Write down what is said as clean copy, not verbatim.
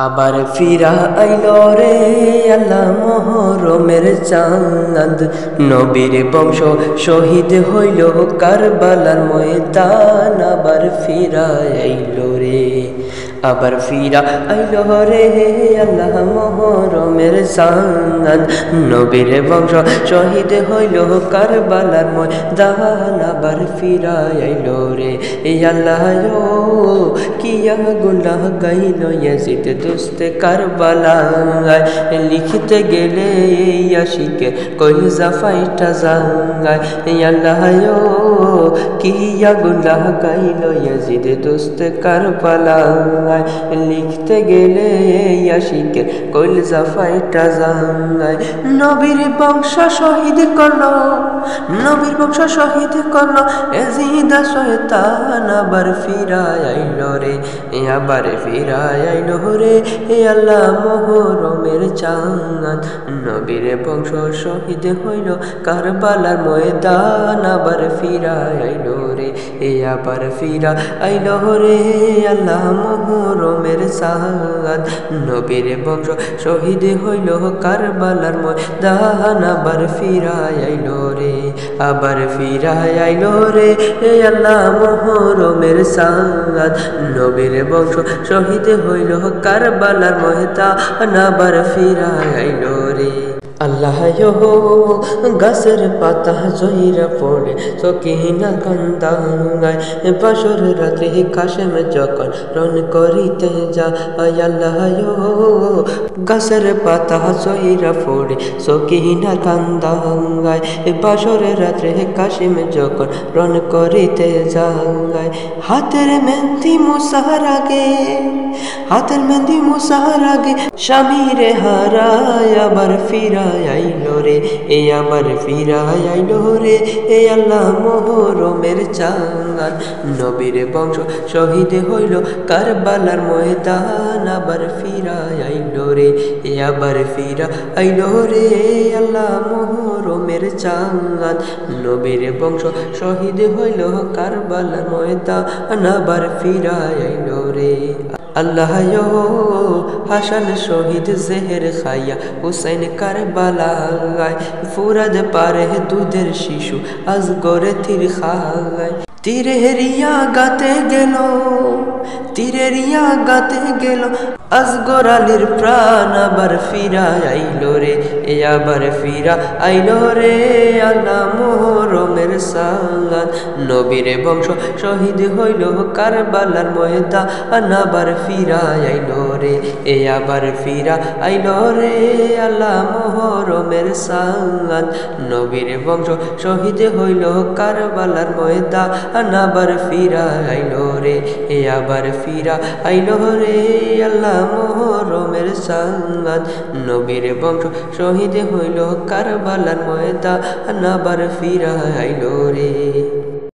আবার ফিরা আইলো রে আল্লাহ মোহরমের চাঁদ, নবীর বংশ শহীদ হইল কারবালার ময়দান। আবার ফিরা আইলো রে, আবার ফিরা আইলো রে আল্লাহ মোহরমের চাঁদ, নবীর বংশ শহীদ হইল কারবালার ময়দান। আবার ফিরা আইলো রে আল্লাহ কিয়া গুনাহ গাইল ইয়াজিদ দোস্তে কারবালায়, লিখতে গেলে আশিকে কলিজা ফাইটা যায়। আল্লাহ কিয়া গুনাহ গাইল ইয়াজিদ দোস্তে কারবালায়, লিখতে গেলে আশিকে কলিজা ফাইটা যায়। নবীর বংশ শহীদ করলো, নবীর বংশ শহীদ করলো ইয়াজিদ শয়তান। আবার ফিরায় আইলো রে, আবার ফিরায় আইলো রে আল্লাহ মোহরমের চাঁদ, নবীর বংশ শহীদ হইল কারবালার ময়দান। আবার ফিরায় আইলো রে, আবার ফিরা আইলো রে আল্লাহ মোহরমের চাঁদ, নবীর বংশ শহীদ হইল কারবালার ময়দান। আবার ফিরায় আইলো রে, আবার ফিরায় আইলো রে আল্লাহ মোহরমের চাঁদ, নবীর বংশ শহীদ হইল কারবালার ময়দান। আবার ফিরায় আইলো রে। আল্লাহ গাছের পাতা জহিরা পড়ে সকিনা কান্দায়, বাসর রাত্রে কাশেম যখন রন করিতে যায়। আল্লাহ গাছের পাতা জহিরা পড়ে সকিনা কান্দায়, বাসর রাত্রে কাশেম যখন রন করিতে যায়। হাতের মেহেন্দি মুছার আগে, হাতের মেহেন্দি মুছার আগে স্বামীরে হারায়। আবার ফিরায় আইলো রে, আবার ফিরায় আইলো রে আল্লাহ মোহরমের চাঁদ, নবীর বংশ শহীদ হইল কারবালার ময়দান। আবার ফিরায় আইলো রে, আবার ফিরা আইলো রে আল্লাহ মোহরমের চাঁদ, নবীর বংশ শহীদ হইল কারবালার ময়দান। আবার ফিরায় আইলো রে। আল্লাহ হাসান শহীদ জেহের খাইয়া হুসাইন কারবালায়, ফুরাদ পারে দুধের শিশু আজ গরে তীর খায়। তীরেরিয়া গাতে গেল, তীরেরিয়া গাতে গেল আজগর আলীর প্রাণ। আবার ফিরা আইলো রে, আবার ফিরা আইলো রে আল্লাহ মোহরমের চাঁদ, নবীর বংশ শহীদ হইল কারবালার ময়দান। আবার ফিরা আইলো রে, আবার ফিরা আইলো রে আল্লাহ মোহরমের চাঁদ, নবীর বংশ শহীদ হইল কারবালার ময়দান। আবার ফিরা আইলো রে, আবার ফিরা আইলো রে আল্লাহ মোহরমের চাঁদ, নবীর বংশ শহীদ হইল কারবালার ময়দান। আবার ফিরা আইলো রে।